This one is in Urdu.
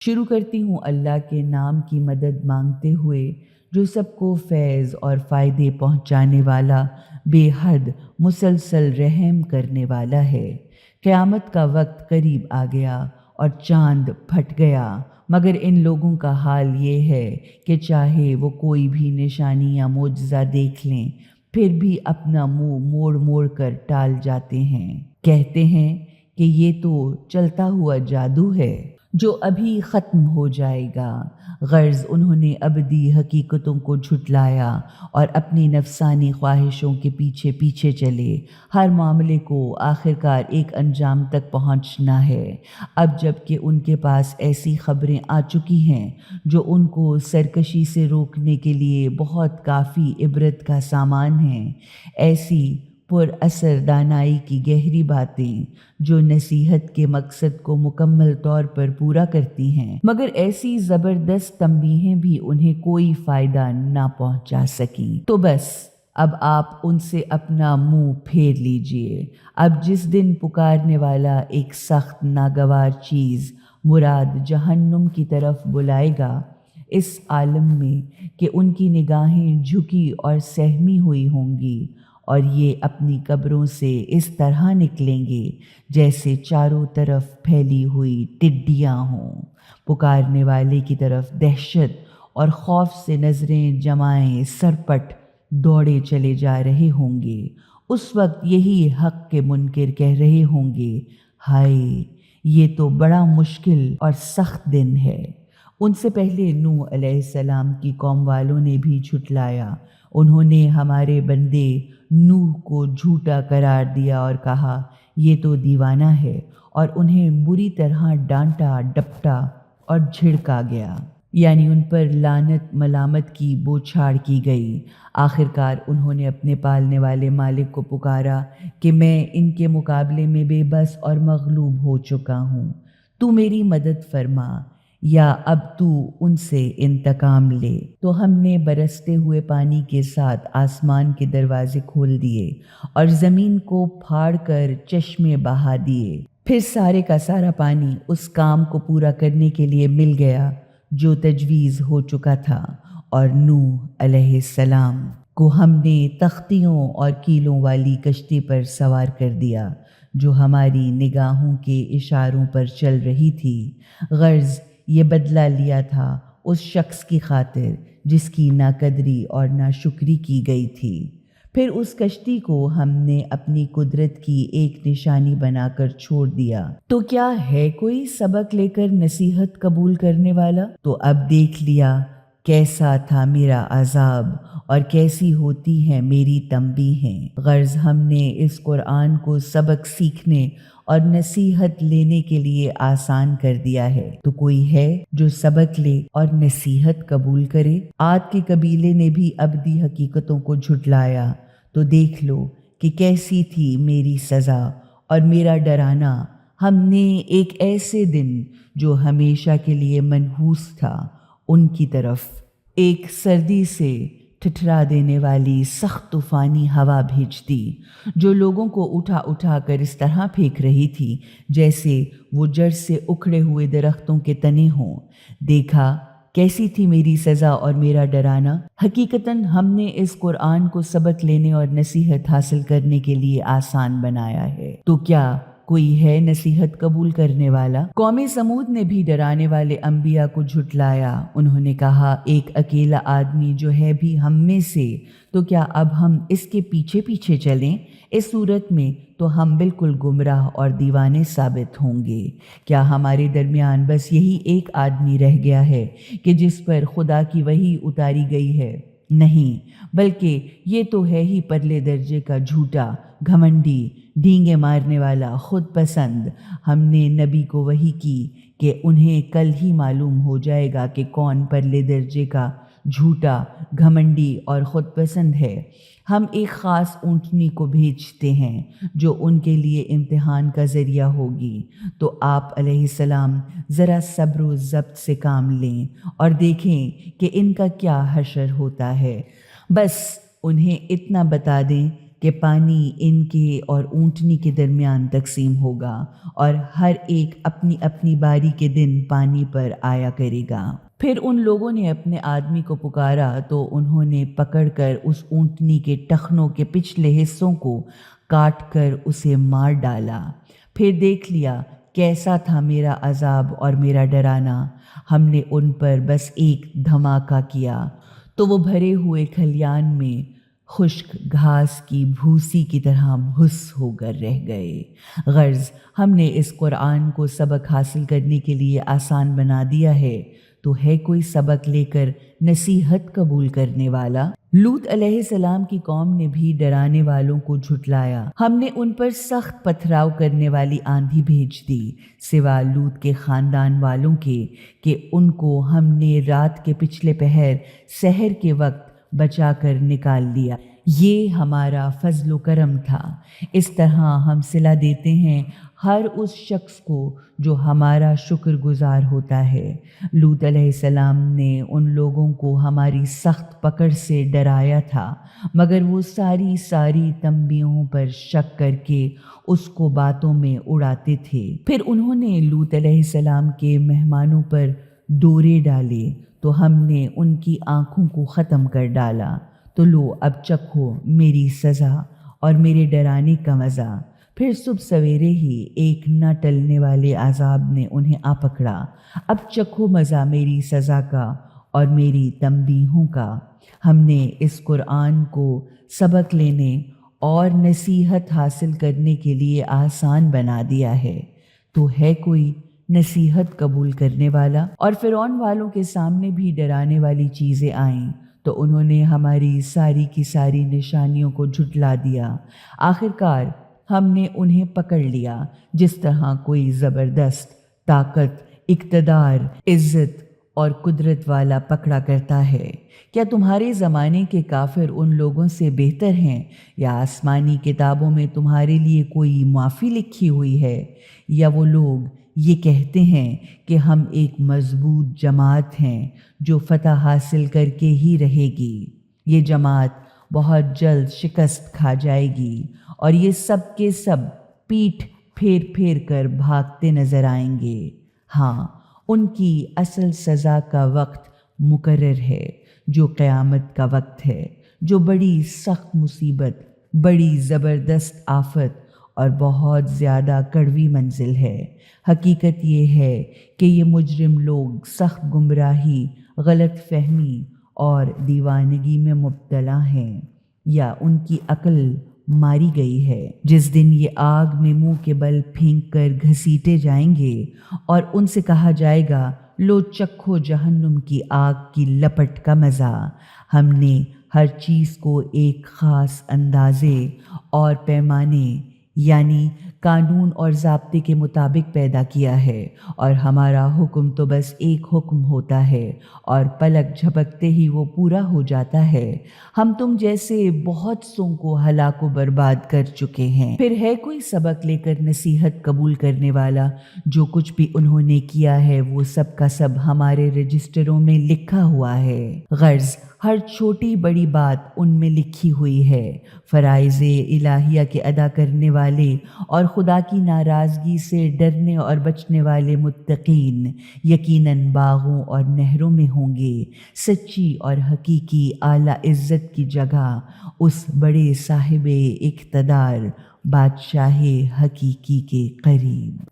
شروع کرتی ہوں اللہ کے نام کی مدد مانگتے ہوئے، جو سب کو فیض اور فائدے پہنچانے والا، بے حد مسلسل رحم کرنے والا ہے۔ قیامت کا وقت قریب آ گیا اور چاند پھٹ گیا، مگر ان لوگوں کا حال یہ ہے کہ چاہے وہ کوئی بھی نشانی یا معجزہ دیکھ لیں، پھر بھی اپنا منہ موڑ موڑ کر ٹال جاتے ہیں۔ کہتے ہیں کہ یہ تو چلتا ہوا جادو ہے جو ابھی ختم ہو جائے گا۔ غرض انہوں نے ابدی حقیقتوں کو جھٹلایا اور اپنی نفسانی خواہشوں کے پیچھے پیچھے چلے۔ ہر معاملے کو آخرکار ایک انجام تک پہنچنا ہے۔ اب جب کہ ان کے پاس ایسی خبریں آ چکی ہیں جو ان کو سرکشی سے روکنے کے لیے بہت کافی عبرت کا سامان ہیں، ایسی پر اثر دانائی کی گہری باتیں جو نصیحت کے مقصد کو مکمل طور پر پورا کرتی ہیں، مگر ایسی زبردست تنبیہیں بھی انہیں کوئی فائدہ نہ پہنچا سکیں، تو بس اب آپ ان سے اپنا منہ پھیر لیجئے۔ اب جس دن پکارنے والا ایک سخت ناگوار چیز مراد جہنم کی طرف بلائے گا، اس عالم میں کہ ان کی نگاہیں جھکی اور سہمی ہوئی ہوں گی، اور یہ اپنی قبروں سے اس طرح نکلیں گے جیسے چاروں طرف پھیلی ہوئی ٹڈیاں ہوں۔ پکارنے والے کی طرف دہشت اور خوف سے نظریں جمائے سرپٹ دوڑے چلے جا رہے ہوں گے۔ اس وقت یہی حق کے منکر کہہ رہے ہوں گے، ہائے، یہ تو بڑا مشکل اور سخت دن ہے۔ ان سے پہلے نوح علیہ السلام کی قوم والوں نے بھی جھٹلایا۔ انہوں نے ہمارے بندے نوح کو جھوٹا قرار دیا اور کہا یہ تو دیوانہ ہے، اور انہیں بری طرح ڈانٹا ڈپٹا اور جھڑکا گیا، یعنی ان پر لعنت ملامت کی بوچھاڑ کی گئی۔ آخرکار انہوں نے اپنے پالنے والے مالک کو پکارا کہ میں ان کے مقابلے میں بے بس اور مغلوب ہو چکا ہوں، تو میری مدد فرما یا اب تو ان سے انتقام لے۔ تو ہم نے برستے ہوئے پانی کے ساتھ آسمان کے دروازے کھول دیے اور زمین کو پھاڑ کر چشمے بہا دیے۔ پھر سارے کا سارا پانی اس کام کو پورا کرنے کے لیے مل گیا جو تجویز ہو چکا تھا، اور نوح علیہ السلام کو ہم نے تختیوں اور کیلوں والی کشتی پر سوار کر دیا جو ہماری نگاہوں کے اشاروں پر چل رہی تھی۔ غرض یہ بدلہ لیا تھا اس شخص کی خاطر جس کی ناقدری اور ناشکری کی گئی تھی۔ پھر اس کشتی کو ہم نے اپنی قدرت کی ایک نشانی بنا کر چھوڑ دیا۔ تو کیا ہے کوئی سبق لے کر نصیحت قبول کرنے والا؟ تو اب دیکھ لیا کیسا تھا میرا عذاب اور کیسی ہوتی ہیں میری تنبیہیں۔ غرض ہم نے اس قرآن کو سبق سیکھنے اور نصیحت لینے کے لیے آسان کر دیا ہے، تو کوئی ہے جو سبق لے اور نصیحت قبول کرے؟ عاد کے قبیلے نے بھی ابدی حقیقتوں کو جھٹلایا، تو دیکھ لو کہ کیسی تھی میری سزا اور میرا ڈرانا۔ ہم نے ایک ایسے دن جو ہمیشہ کے لیے منحوس تھا ان کی طرف ایک سردی سے ٹھٹھرا دینے والی سخت طوفانی ہوا بھیج دی جو لوگوں کو اٹھا اٹھا کر اس طرح پھینک رہی تھی جیسے وہ جڑ سے اکھڑے ہوئے درختوں کے تنے ہوں۔ دیکھا کیسی تھی میری سزا اور میرا ڈرانا؟ حقیقتاً ہم نے اس قرآن کو سبق لینے اور نصیحت حاصل کرنے کے لیے آسان بنایا ہے، تو کیا کوئی ہے نصیحت قبول کرنے والا؟ قوم سمود نے بھی ڈرانے والے انبیاء کو جھٹلایا۔ انہوں نے کہا ایک اکیلا آدمی جو ہے بھی ہم میں سے، تو کیا اب ہم اس کے پیچھے پیچھے چلیں؟ اس صورت میں تو ہم بالکل گمراہ اور دیوانے ثابت ہوں گے۔ کیا ہمارے درمیان بس یہی ایک آدمی رہ گیا ہے کہ جس پر خدا کی وحی اتاری گئی ہے؟ نہیں، بلکہ یہ تو ہے ہی پرلے درجے کا جھوٹا، گھمنڈی، ڈینگے مارنے والا، خود پسند۔ ہم نے نبی کو وحی کی کہ انہیں کل ہی معلوم ہو جائے گا کہ کون پرلے درجے کا جھوٹا، گھمنڈی اور خود پسند ہے۔ ہم ایک خاص اونٹنی کو بھیجتے ہیں جو ان کے لیے امتحان کا ذریعہ ہوگی، تو آپ علیہ السلام ذرا صبر و ضبط سے کام لیں اور دیکھیں کہ ان کا کیا حشر ہوتا ہے۔ بس انہیں اتنا بتا دیں کہ پانی ان کے اور اونٹنی کے درمیان تقسیم ہوگا اور ہر ایک اپنی اپنی باری کے دن پانی پر آیا کرے گا۔ پھر ان لوگوں نے اپنے آدمی کو پکارا تو انہوں نے پکڑ کر اس اونٹنی کے ٹخنوں کے پچھلے حصوں کو کاٹ کر اسے مار ڈالا۔ پھر دیکھ لیا کیسا تھا میرا عذاب اور میرا ڈرانا۔ ہم نے ان پر بس ایک دھماکہ کیا تو وہ بھرے ہوئے کھلیان میں خشک گھاس کی بھوسی کی طرح بھس ہو کر رہ گئے۔ غرض ہم نے اس قرآن کو سبق حاصل کرنے کے لیے آسان بنا دیا ہے، تو ہے کوئی سبق لے کر نصیحت قبول کرنے والا؟ لوط علیہ السلام کی قوم نے بھی ڈرانے والوں کو جھٹلایا۔ ہم نے ان پر سخت پتھراؤ کرنے والی آندھی بھیج دی، سوا لوط کے خاندان والوں کے کہ ان کو ہم نے رات کے پچھلے پہر سحر کے وقت بچا کر نکال لیا۔ یہ ہمارا فضل و کرم تھا۔ اس طرح ہم صلہ دیتے ہیں ہر اس شخص کو جو ہمارا شکر گزار ہوتا ہے۔ لوط علیہ السلام نے ان لوگوں کو ہماری سخت پکڑ سے ڈرایا تھا، مگر وہ ساری تنبیہوں پر شک کر کے اس کو باتوں میں اڑاتے تھے۔ پھر انہوں نے لوط علیہ السلام کے مہمانوں پر ڈورے ڈالے تو ہم نے ان کی آنکھوں کو ختم کر ڈالا۔ تو لو اب چکھو میری سزا اور میرے ڈرانے کا مزہ۔ پھر صبح سویرے ہی ایک نہ ٹلنے والے عذاب نے انہیں آ پکڑا۔ اب چکھو مزہ میری سزا کا اور میری تنبیہوں کا۔ ہم نے اس قرآن کو سبق لینے اور نصیحت حاصل کرنے کے لیے آسان بنا دیا ہے، تو ہے کوئی نصیحت قبول کرنے والا؟ اور فرعون والوں کے سامنے بھی ڈرانے والی چیزیں آئیں تو انہوں نے ہماری ساری کی ساری نشانیوں کو جھٹلا دیا۔ آخرکار ہم نے انہیں پکڑ لیا جس طرح کوئی زبردست طاقت، اقتدار، عزت اور قدرت والا پکڑا کرتا ہے۔ کیا تمہارے زمانے کے کافر ان لوگوں سے بہتر ہیں، یا آسمانی کتابوں میں تمہارے لیے کوئی معافی لکھی ہوئی ہے؟ یا وہ لوگ یہ کہتے ہیں کہ ہم ایک مضبوط جماعت ہیں جو فتح حاصل کر کے ہی رہے گی۔ یہ جماعت بہت جلد شکست کھا جائے گی اور یہ سب کے سب پیٹھ پھیر پھیر کر بھاگتے نظر آئیں گے۔ ہاں، ان کی اصل سزا کا وقت مقرر ہے، جو قیامت کا وقت ہے، جو بڑی سخت مصیبت، بڑی زبردست آفت اور بہت زیادہ کڑوی منزل ہے۔ حقیقت یہ ہے کہ یہ مجرم لوگ سخت گمراہی، غلط فہمی اور دیوانگی میں مبتلا ہیں، یا ان کی عقل ماری گئی ہے۔ جس دن یہ آگ میں منہ کے بل پھینک کر گھسیٹے جائیں گے اور ان سے کہا جائے گا، لو چکھو جہنم کی آگ کی لپٹ کا مزہ۔ ہم نے ہر چیز کو ایک خاص اندازے اور پیمانے یعنی قانون اور ضابطے کے مطابق پیدا کیا ہے، اور ہمارا حکم تو بس ایک حکم ہوتا ہے اور پلک جھپکتے ہی وہ پورا ہو جاتا ہے۔ ہم تم جیسے بہت سوں کو ہلاک و برباد کر چکے ہیں۔ پھر ہے کوئی سبق لے کر نصیحت قبول کرنے والا؟ جو کچھ بھی انہوں نے کیا ہے وہ سب کا سب ہمارے رجسٹروں میں لکھا ہوا ہے۔ غرض ہر چھوٹی بڑی بات ان میں لکھی ہوئی ہے۔ فرائض الہیہ کے ادا کرنے والے اور خدا کی ناراضگی سے ڈرنے اور بچنے والے متقین یقیناً باغوں اور نہروں میں ہوں گے، سچی اور حقیقی اعلیٰ عزت کی جگہ اس بڑے صاحب اقتدار بادشاہ حقیقی کے قریب۔